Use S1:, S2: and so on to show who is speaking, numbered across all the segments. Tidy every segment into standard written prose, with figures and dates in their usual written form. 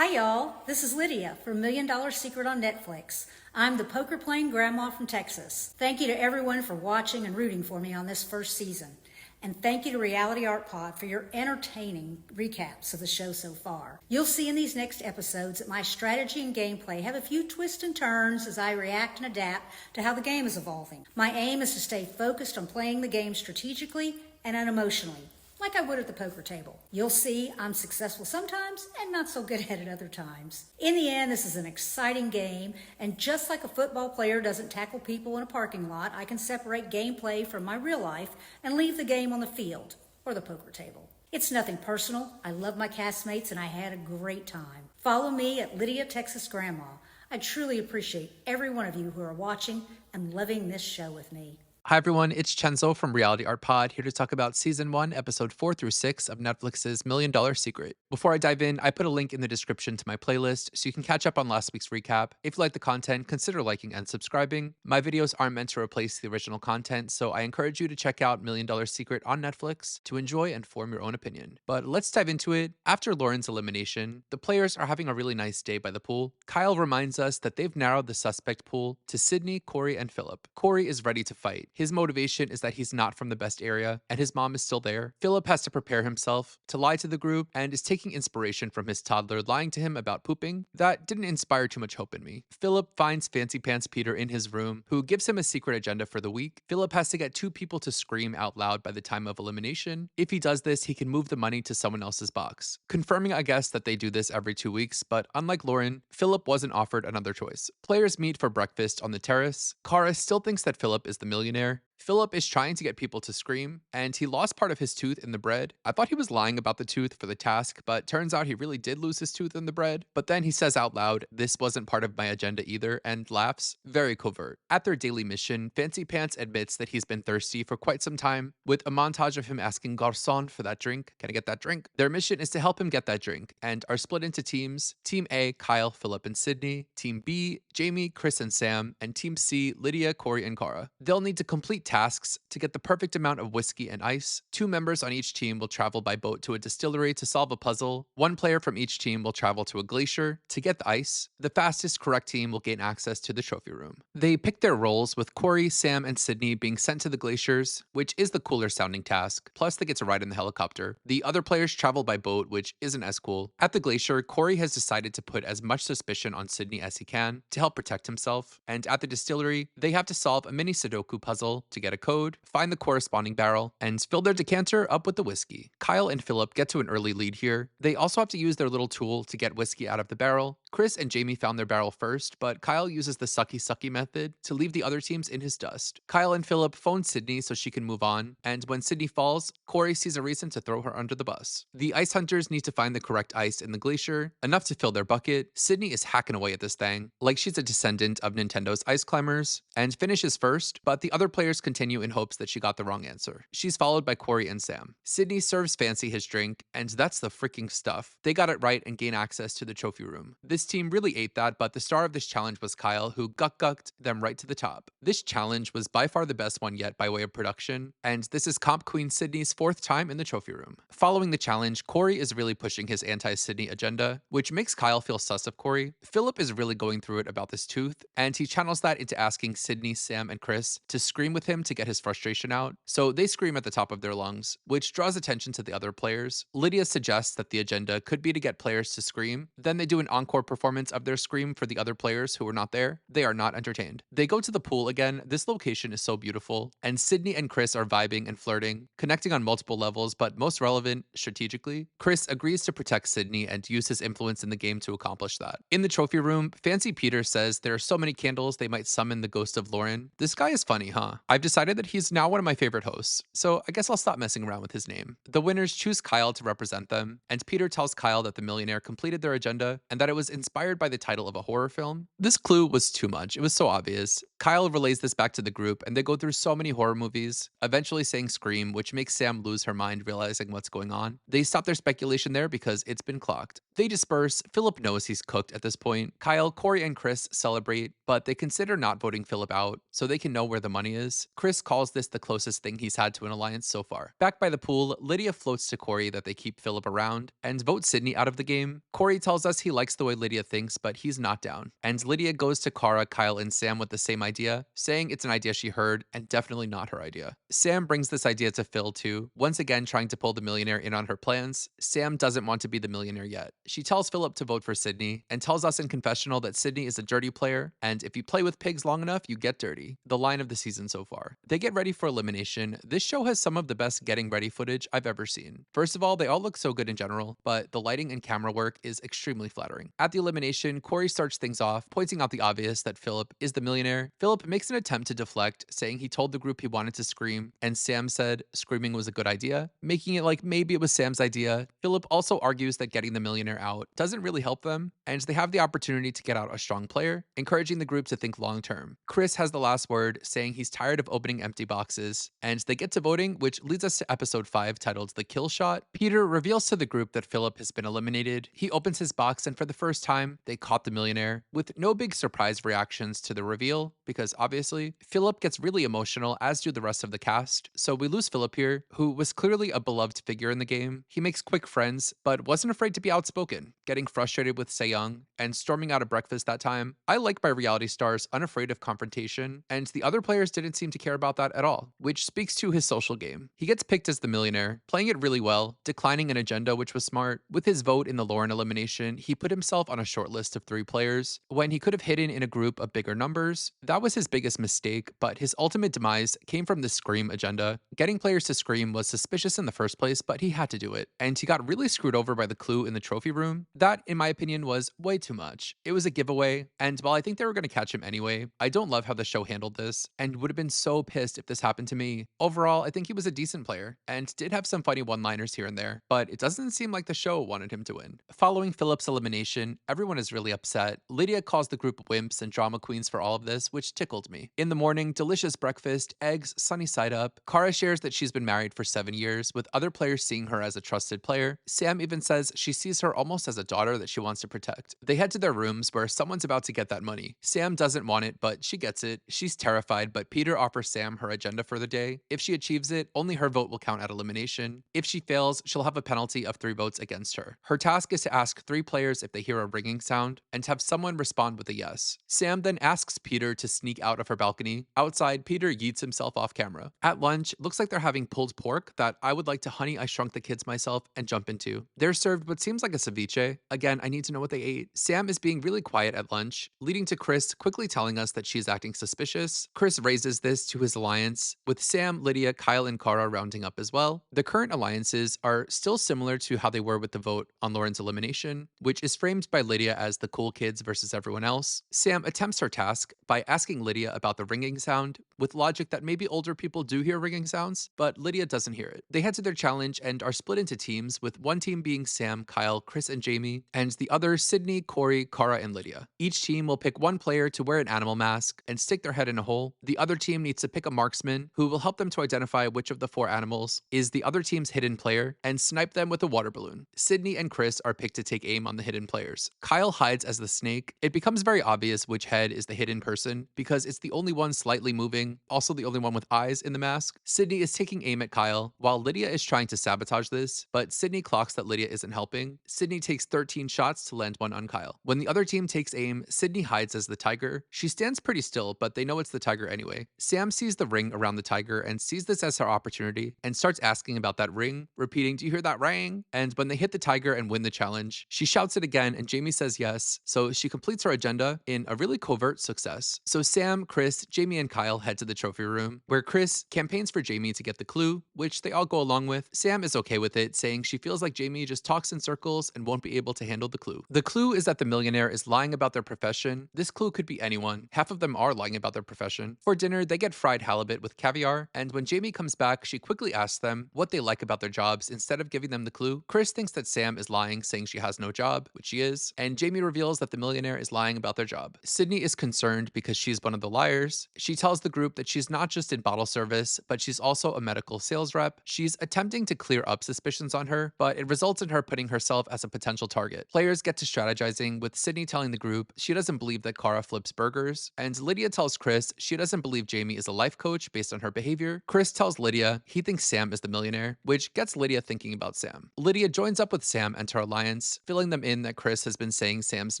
S1: Hi, y'all. This is Lydia from Million Dollar Secret on Netflix. I'm the poker playing grandma from Texas. Thank you to everyone for watching and rooting for me on this first season. And thank you to Reality Art Pod for your entertaining recaps of the show so far. You'll see in these next episodes that my strategy and gameplay have a few twists and turns as I react and adapt to how the game is evolving. My aim is to stay focused on playing the game strategically and unemotionally, like I would at the poker table. You'll see I'm successful sometimes and not so good at it other times. In the end, this is an exciting game, and just like a football player doesn't tackle people in a parking lot, I can separate gameplay from my real life and leave the game on the field or the poker table. It's nothing personal. I love my castmates and I had a great time. Follow me at Lydia Texas Grandma. I truly appreciate every one of you who are watching and loving this show with me.
S2: Hi everyone, it's Chenzo from Reality Art Pod, here to talk about Season 1, Episode 4 through 6 of Netflix's Million Dollar Secret. Before I dive in, I put a link in the description to my playlist so you can catch up on last week's recap. If you like the content, consider liking and subscribing. My videos aren't meant to replace the original content, so I encourage you to check out Million Dollar Secret on Netflix to enjoy and form your own opinion. But let's dive into it. After Lauren's elimination, the players are having a really nice day by the pool. Kyle reminds us that they've narrowed the suspect pool to Sydney, Corey, and Philip. Corey is ready to fight. His motivation is that he's not from the best area and his mom is still there. Philip has to prepare himself to lie to the group and is taking inspiration from his toddler lying to him about pooping. That didn't inspire too much hope in me. Philip finds Fancy Pants Peter in his room, who gives him a secret agenda for the week. Philip has to get 2 people to scream out loud by the time of elimination. If he does this, he can move the money to someone else's box. Confirming, I guess, that they do this every 2 weeks, but unlike Lauren, Philip wasn't offered another choice. Players meet for breakfast on the terrace. Kara still thinks that Philip is the millionaire. Philip is trying to get people to scream, and he lost part of his tooth in the bread. I thought he was lying about the tooth for the task, but turns out he really did lose his tooth in the bread. But then he says out loud, "This wasn't part of my agenda either," and laughs. Very covert. At their daily mission, Fancy Pants admits that he's been thirsty for quite some time, with a montage of him asking Garçon for that drink. Can I get that drink? Their mission is to help him get that drink, and are split into teams. Team A, Kyle, Philip, and Sydney. Team B, Jamie, Chris, and Sam. And Team C, Lydia, Corey, and Kara. They'll need to complete tasks to get the perfect amount of whiskey and ice. 2 members on each team will travel by boat to a distillery to solve a puzzle. 1 player from each team will travel to a glacier to get the ice. The fastest correct team will gain access to the trophy room. They pick their roles, with Corey, Sam, and Sydney being sent to the glaciers, which is the cooler sounding task, plus they get to ride in the helicopter. The other players travel by boat, which isn't as cool. At the glacier, Corey has decided to put as much suspicion on Sydney as he can to help protect himself, and at the distillery, they have to solve a mini Sudoku puzzle to get a code, find the corresponding barrel, and fill their decanter up with the whiskey. Kyle and Philip get to an early lead here. They also have to use their little tool to get whiskey out of the barrel. Chris and Jamie found their barrel first, but Kyle uses the sucky method to leave the other teams in his dust. Kyle and Philip phone Sydney so she can move on, and when Sydney falls, Corey sees a reason to throw her under the bus. The ice hunters need to find the correct ice in the glacier, enough to fill their bucket. Sydney is hacking away at this thing, like she's a descendant of Nintendo's Ice Climbers, and finishes first, but the other players continue in hopes that she got the wrong answer. She's followed by Corey and Sam. Sydney serves Fancy his drink, and that's the freaking stuff. They got it right and gain access to the trophy room. This team really ate that, but the star of this challenge was Kyle, who gucked them right to the top. This challenge was by far the best one yet by way of production, and this is Comp Queen Sydney's 4th time in the trophy room. Following the challenge, Corey is really pushing his anti-Sydney agenda, which makes Kyle feel sus of Corey. Philip is really going through it about this tooth, and he channels that into asking Sydney, Sam, and Chris to scream with him to get his frustration out. So they scream at the top of their lungs, which draws attention to the other players. Lydia suggests that the agenda could be to get players to scream. Then they do an encore performance of their scream for the other players who were not there. They are not entertained. They go to the pool again. This location is so beautiful, and Sydney and Chris are vibing and flirting, connecting on multiple levels, but most relevant, strategically. Chris agrees to protect Sydney and use his influence in the game to accomplish that. In the trophy room, Fancy Peter says there are so many candles they might summon the ghost of Lauren. This guy is funny, huh? I've decided that he's now one of my favorite hosts, so I guess I'll stop messing around with his name. The winners choose Kyle to represent them, and Peter tells Kyle that the millionaire completed their agenda and that it was inspired by the title of a horror film. This clue was too much. It was so obvious. Kyle relays this back to the group, and they go through so many horror movies, eventually saying Scream, which makes Sam lose her mind realizing what's going on. They stop their speculation there because it's been clocked. They disperse. Philip knows he's cooked at this point. Kyle, Corey, and Chris celebrate, but they consider not voting Philip out so they can know where the money is. Chris calls this the closest thing he's had to an alliance so far. Back by the pool, Lydia floats to Corey that they keep Philip around and vote Sydney out of the game. Corey tells us he likes the way Lydia thinks, but he's not down. And Lydia goes to Cara, Kyle, and Sam with the same idea, saying it's an idea she heard and definitely not her idea. Sam brings this idea to Phil too, once again trying to pull the millionaire in on her plans. Sam doesn't want to be the millionaire yet. She tells Philip to vote for Sydney and tells us in confessional that Sydney is a dirty player, and if you play with pigs long enough, you get dirty. The line of the season so far. They get ready for elimination. This show has some of the best getting ready footage I've ever seen. First of all, they all look so good in general, but the lighting and camera work is extremely flattering. At the elimination, Corey starts things off, pointing out the obvious that Philip is the millionaire. Philip makes an attempt to deflect, saying he told the group he wanted to scream, and Sam said screaming was a good idea, making it like maybe it was Sam's idea. Philip also argues that getting the millionaire out doesn't really help them, and they have the opportunity to get out a strong player, encouraging the group to think long term. Chris has the last word, saying he's tired of opening empty boxes, and they get to voting, which leads us to episode 5 titled The Kill Shot. Peter reveals to the group that Philip has been eliminated. He opens his box, and for the first time, they caught the millionaire, with no big surprise reactions to the reveal, because obviously, Philip gets really emotional, as do the rest of the cast, so we lose Philip here, who was clearly a beloved figure in the game. He makes quick friends, but wasn't afraid to be outspoken, getting frustrated with Sejong, and storming out of breakfast that time. I like my reality stars unafraid of confrontation, and the other players didn't seem to care about that at all, which speaks to his social game. He gets picked as the millionaire, playing it really well, declining an agenda which was smart. With his vote in the Lauren elimination, he put himself on a short list of 3 players, when he could have hidden in a group of bigger numbers. That was his biggest mistake, but his ultimate demise came from the Scream agenda. Getting players to Scream was suspicious in the first place, but he had to do it, and he got really screwed over by the clue in the trophy room. That, in my opinion, was way too much. It was a giveaway, and while I think they were going to catch him anyway, I don't love how the show handled this, and would have been so pissed if this happened to me. Overall, I think he was a decent player, and did have some funny one-liners here and there, but it doesn't seem like the show wanted him to win. Following Philip's elimination, everyone is really upset. Lydia calls the group wimps and drama queens for all of this, which tickled me. In the morning, delicious breakfast, eggs, sunny side up. Cara shares that she's been married for 7 years, with other players seeing her as a trusted player. Sam even says she sees her almost as a daughter that she wants to protect. They head to their rooms where someone's about to get that money. Sam doesn't want it, but she gets it. She's terrified, but Peter offers Sam her agenda for the day. If she achieves it, only her vote will count at elimination. If she fails, she'll have a penalty of 3 votes against her. Her task is to ask 3 players if they hear a ringing sound, and to have someone respond with a yes. Sam then asks Peter to sneak out of her balcony. Outside, Peter yeets himself off camera. At lunch, looks like they're having pulled pork that I would like to Honey, I Shrunk the Kids myself and jump into. They're served what seems like a ceviche. Again, I need to know what they ate. Sam is being really quiet at lunch, leading to Chris quickly telling us that she's acting suspicious. Chris raises this to his alliance, with Sam, Lydia, Kyle, and Cara rounding up as well. The current alliances are still similar to how they were with the vote on Lauren's elimination, which is framed by Lydia as the cool kids versus everyone else. Sam attempts her task by asking Lydia about the ringing sound, with logic that maybe older people do hear ringing sounds, but Lydia doesn't hear it. They head to their challenge and are split into teams, with one team being Sam, Kyle, Chris, and Jamie, and the other Sydney, Corey, Cara, and Lydia. Each team will pick one player to wear an animal mask and stick their head in a hole. The other team needs to pick a marksman who will help them to identify which of the 4 animals is the other team's hidden player and snipe them with a water balloon. Sydney and Chris are picked to take aim on the hidden players. Kyle hides as the snake. It becomes very obvious which head is the hidden person because it's the only one slightly moving, also the only one with eyes in the mask. Sydney is taking aim at Kyle while Lydia is trying to sabotage this, but Sydney clocks that Lydia isn't helping. Sydney takes 13 shots to land one on Kyle. When the other team takes aim, Sydney hides as the tiger. She stands pretty still, but they know it's the tiger anyway. Sam sees the ring around the tiger and sees this as her opportunity and starts asking about that ring, repeating, "Do you hear that ring?" And when they hit the tiger and win the challenge, she shouts it again and Jamie says yes, so she completes her agenda in a really covert success. So Sam, Chris, Jamie, and Kyle head to the trophy room, where Chris campaigns for Jamie to get the clue, which they all go along with. Sam is okay with it, saying she feels like Jamie just talks in circles and won't be able to handle the clue. The clue is that the millionaire is lying about their profession. This clue could be anyone. Half of them are lying about their profession. For dinner, they get fried halibut with caviar, and when Jamie comes back, she quickly asks them what they like about their jobs instead of giving them the clue. Chris thinks that Sam is lying, saying she has no job, which she is, and Jamie reveals that the millionaire is lying about their job. Sydney is concerned because she's one of the liars. She tells the group that she's not just in bottle service, but she's also a medical sales rep. She's attempting to clear up suspicions on her, but it results in her putting herself as a potential target. Players get to strategizing, with Sydney telling the group she doesn't believe that Kara flips burgers, and Lydia tells Chris she doesn't believe Jamie is a life coach based on her behavior. Chris tells Lydia he thinks Sam is the millionaire, which gets Lydia thinking about Sam. Lydia joins up with Sam and her alliance, filling them in that Chris has been saying Sam's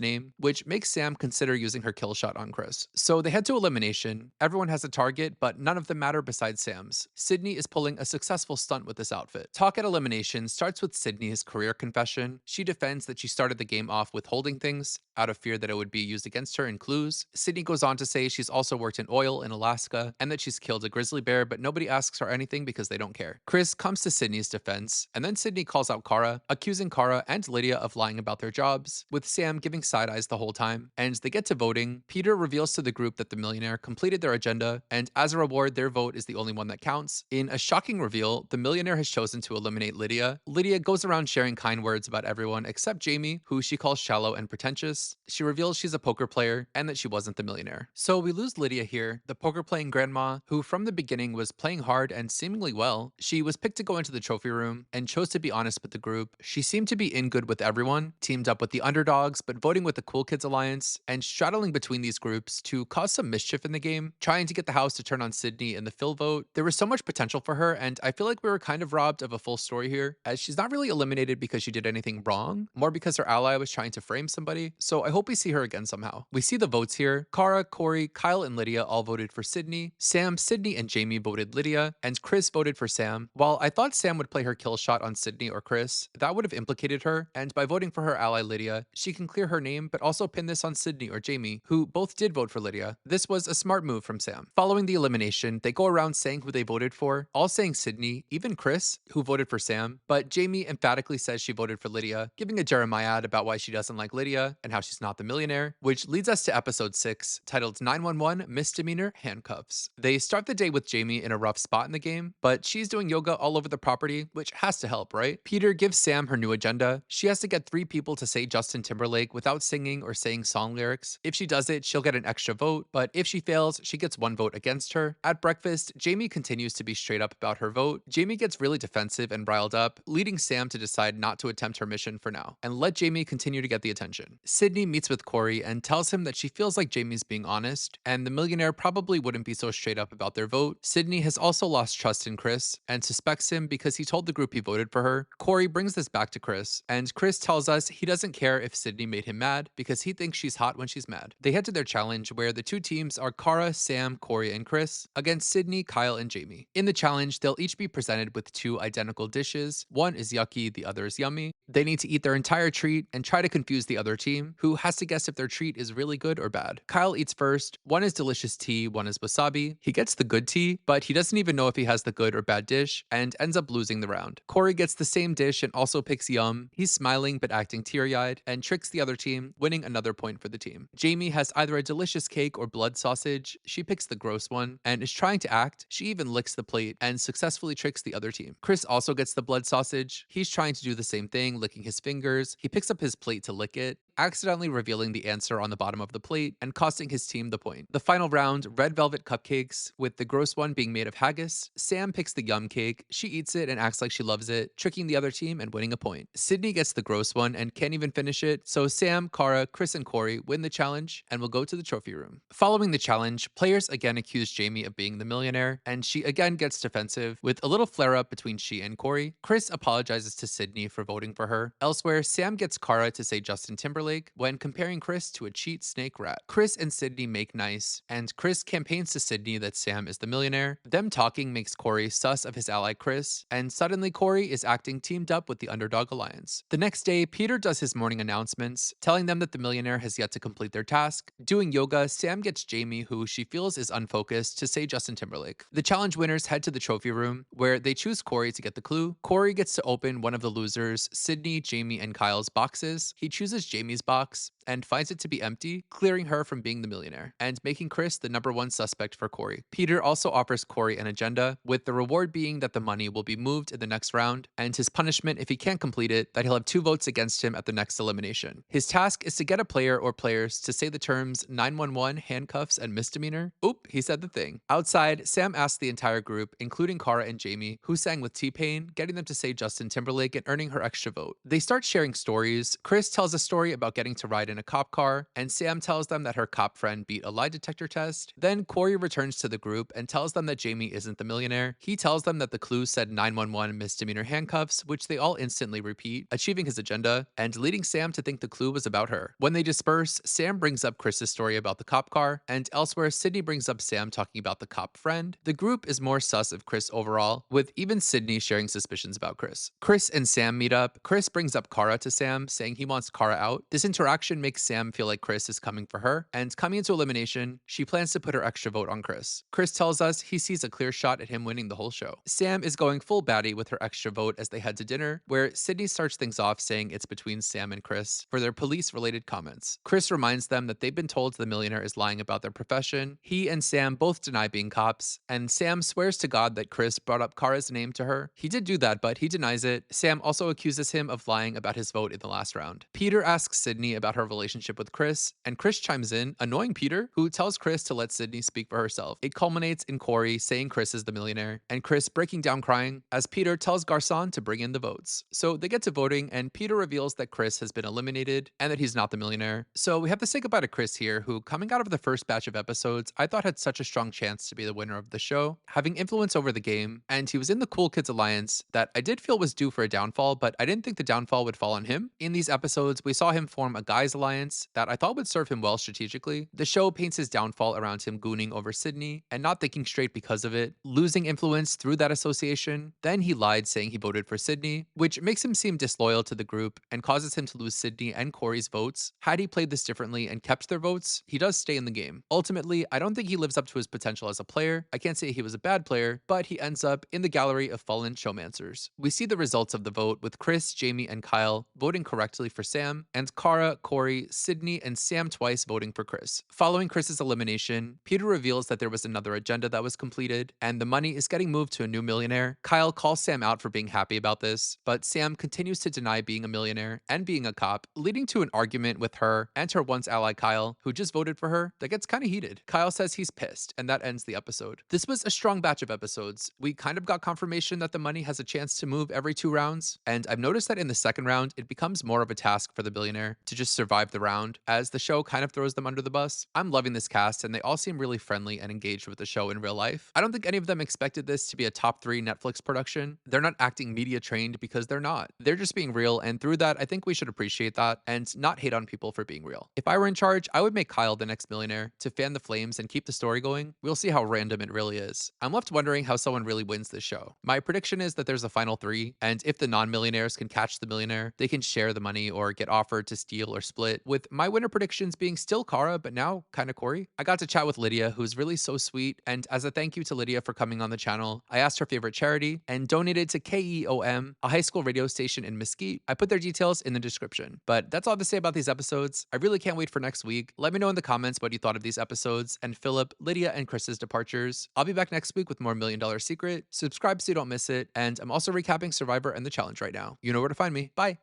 S2: name, which makes Sam consider using her kill shot on Chris. So they head to elimination. Everyone has a target, but none of them matter besides Sam's. Sydney is pulling a successful stunt with this outfit. Talk at elimination starts with Sydney's career confession. She defends that she started the game off withholding things out of fear that it would be used against her in clues. Sydney goes on to say she's also worked in oil in Alaska and that she's killed a grizzly bear, but nobody asks her anything because they don't care. Chris comes to Sydney's defense, and then Sydney calls out Kara, accusing Kara and Lydia of lying about their jobs, with Sam giving side eyes the whole time. And they get to voting. Peter reveals to the group that the millionaire completed their agenda, and as a reward, their vote is the only one that counts. In a shocking reveal, the millionaire has chosen to eliminate Lydia. Lydia goes around sharing kind words about everyone except Jamie, who she calls shallow and pretentious. She reveals she's a poker player and that she wasn't the millionaire. So we lose Lydia here, the poker playing grandma, who from the beginning was playing hard and seemingly well. She was picked to go into the trophy room and chose to be honest with the group. She seemed to be in good with everyone, teamed up with the underdogs, but voting with the Cool Kids Alliance, and straddling between these groups to cause some mischief in the game, trying to get the house to turn on Sydney in the Phil vote. There was so much potential for her, and I feel like we were kind of robbed of a full story here, as she's not really eliminated because she did anything wrong, more because her ally was trying to frame somebody. So I hope we see her again somehow. We see the votes here. Kara, Corey, Kyle, and Lydia all voted for Sydney. Sam, Sydney, and Jamie voted Lydia, and Chris voted for Sam. While I thought Sam would play her kill shot on Sydney or Chris, that would have implicated her, and by voting for her ally Lydia, she can clear her name but also pin this on Sydney or Jamie, who both did vote for Lydia. This was a smart move from Sam. Following the elimination, they go around saying who they voted for, all saying Sydney, even Chris, who voted for Sam, but Jamie emphatically says she voted for Lydia, giving a Jeremiad about why she doesn't like Lydia and how she's not the millionaire, which leads us to episode 6, titled 911 Misdemeanor Handcuffs. They start the day with Jamie in a rough spot in the game, but she's doing yoga all over the property, which has to help, right? Peter gives Sam her new agenda. She has to get 3 people to say Justin Timberlake without singing or saying song lyrics. If she does it, she'll get an extra vote, but if she fails, she gets 1 vote against her. At breakfast, Jamie continues to be straight up about her vote. Jamie gets really defensive and riled up, leading Sam to decide not to attempt her mission for now, and let Jamie continue to get the attention. Sydney meets with Corey and tells him that she feels like Jamie's being honest, and the millionaire probably wouldn't be so straight up about their vote. Sydney has also lost trust in Chris, and suspects him because he told the group he voted for her. Corey brings this back to Chris, and Chris tells us he doesn't care if Sydney made him mad because he thinks she's hot when she's mad. They head to their challenge, where the 2 teams are Kara, Sam, Corey, and Chris against Sydney, Kyle, and Jamie. In the challenge, they'll each be presented with 2 identical dishes. One is yucky, the other is yummy. They need to eat their entire treat and try to confuse the other team, who has to guess if their treat is really good or bad. Kyle eats first. One is delicious tea, one is wasabi. He gets the good tea, but he doesn't even know if he has the good or bad dish, and ends up losing the round. Corey gets the same dish and also picks yum. He's smiling but acting teary-eyed, and tricks the other team, winning another point for the team. Jamie has either a delicious cake or blood sausage. She picks the gross one, and is trying to act. She even licks the plate, and successfully tricks the other team. Chris also gets the blood sausage. He's trying to do the same thing, licking his fingers. He picks up his plate to lick it, accidentally revealing the answer on the bottom of the plate and costing his team the point. The final round, red velvet cupcakes, with the gross one being made of haggis. Sam picks the yum cake. She eats it and acts like she loves it, tricking the other team and winning a point. Sydney gets the gross one and can't even finish it, so Sam, Kara, Chris, and Corey win the challenge and will go to the trophy room. Following the challenge, players again accuse Jamie of being the millionaire, and she again gets defensive, with a little flare-up between she and Corey. Chris apologizes to Sydney for voting for her. Elsewhere, Sam gets Kara to say Justin Timberlake Timberlake when comparing Chris to a cheat snake rat. Chris and Sydney make nice, and Chris campaigns to Sydney that Sam is the millionaire. Them talking makes Corey sus of his ally Chris, and suddenly Corey is acting teamed up with the Underdog Alliance. The next day, Peter does his morning announcements, telling them that the millionaire has yet to complete their task. Doing yoga, Sam gets Jamie, who she feels is unfocused, to say Justin Timberlake. The challenge winners head to the trophy room, where they choose Corey to get the clue. Corey gets to open one of the losers, Sydney, Jamie, and Kyle's boxes. He chooses Jamie's box and finds it to be empty, clearing her from being the millionaire, and making Chris the #1 suspect for Corey. Peter also offers Corey an agenda, with the reward being that the money will be moved in the next round, and his punishment if he can't complete it, that he'll have 2 votes against him at the next elimination. His task is to get a player or players to say the terms 911, handcuffs, and misdemeanor. Oop, he said the thing. Outside, Sam asked the entire group, including Cara and Jamie, who sang with T-Pain, getting them to say Justin Timberlake and earning her extra vote. They start sharing stories. Chris tells a story about getting to ride in a cop car, and Sam tells them that her cop friend beat a lie detector test. Then Corey returns to the group and tells them that Jamie isn't the millionaire. He tells them that the clue said 911 misdemeanor handcuffs, which they all instantly repeat, achieving his agenda, and leading Sam to think the clue was about her. When they disperse, Sam brings up Chris's story about the cop car, and elsewhere, Sydney brings up Sam talking about the cop friend. The group is more sus of Chris overall, with even Sydney sharing suspicions about Chris. Chris and Sam meet up. Chris brings up Cara to Sam, saying he wants Cara out. This interaction makes Sam feel like Chris is coming for her, and coming into elimination, she plans to put her extra vote on Chris. Chris tells us he sees a clear shot at him winning the whole show. Sam is going full baddie with her extra vote as they head to dinner, where Sydney starts things off saying it's between Sam and Chris for their police-related comments. Chris reminds them that they've been told the millionaire is lying about their profession. He and Sam both deny being cops, and Sam swears to God that Chris brought up Kara's name to her. He did do that, but he denies it. Sam also accuses him of lying about his vote in the last round. Peter asks Sydney about her relationship with Chris, and Chris chimes in, annoying Peter, who tells Chris to let Sydney speak for herself. It culminates in Corey saying Chris is the millionaire, and Chris breaking down crying as Peter tells Garcon to bring in the votes. So they get to voting, and Peter reveals that Chris has been eliminated and that he's not the millionaire. So we have to say goodbye to Chris here, who, coming out of the first batch of episodes, I thought had such a strong chance to be the winner of the show, having influence over the game, and he was in the Cool Kids Alliance that I did feel was due for a downfall, but I didn't think the downfall would fall on him. In these episodes, we saw him form a guys alliance that I thought would serve him well strategically. The show paints his downfall around him gooning over Sydney and not thinking straight because of it, losing influence through that association. Then he lied saying he voted for Sydney, which makes him seem disloyal to the group and causes him to lose Sydney and Corey's votes. Had he played this differently and kept their votes, he does stay in the game. Ultimately, I don't think he lives up to his potential as a player. I can't say he was a bad player, but he ends up in the gallery of fallen showmancers. We see the results of the vote with Chris, Jamie, and Kyle voting correctly for Sam, and Cara, Corey, Sydney, and Sam twice voting for Chris. Following Chris's elimination, Peter reveals that there was another agenda that was completed, and the money is getting moved to a new millionaire. Kyle calls Sam out for being happy about this, but Sam continues to deny being a millionaire and being a cop, leading to an argument with her and her once ally Kyle, who just voted for her, that gets kind of heated. Kyle says he's pissed, and that ends the episode. This was a strong batch of episodes. We kind of got confirmation that the money has a chance to move every 2 rounds, and I've noticed that in the second round, it becomes more of a task for the billionaire to just survive the round, as the show kind of throws them under the bus. I'm loving this cast, and they all seem really friendly and engaged with the show in real life. I don't think any of them expected this to be a top 3 Netflix production. They're not acting media trained because they're not. They're just being real, and through that, I think we should appreciate that and not hate on people for being real. If I were in charge, I would make Kyle the next millionaire to fan the flames and keep the story going. We'll see how random it really is. I'm left wondering how someone really wins this show. My prediction is that there's a final 3, and if the non-millionaires can catch the millionaire, they can share the money or get offered to steal or split, with my winner predictions being still Cara, but now kind of Corey. I got to chat with Lydia, who's really so sweet, and as a thank you to Lydia for coming on the channel, I asked her favorite charity and donated to KEOM, a high school radio station in Mesquite. I put their details in the description. But that's all I have to say about these episodes. I really can't wait for next week. Let me know in the comments what you thought of these episodes and Philip, Lydia, and Chris's departures. I'll be back next week with more $1 Million Secret. Subscribe so you don't miss it, and I'm also recapping Survivor and the challenge right now. You know where to find me. Bye.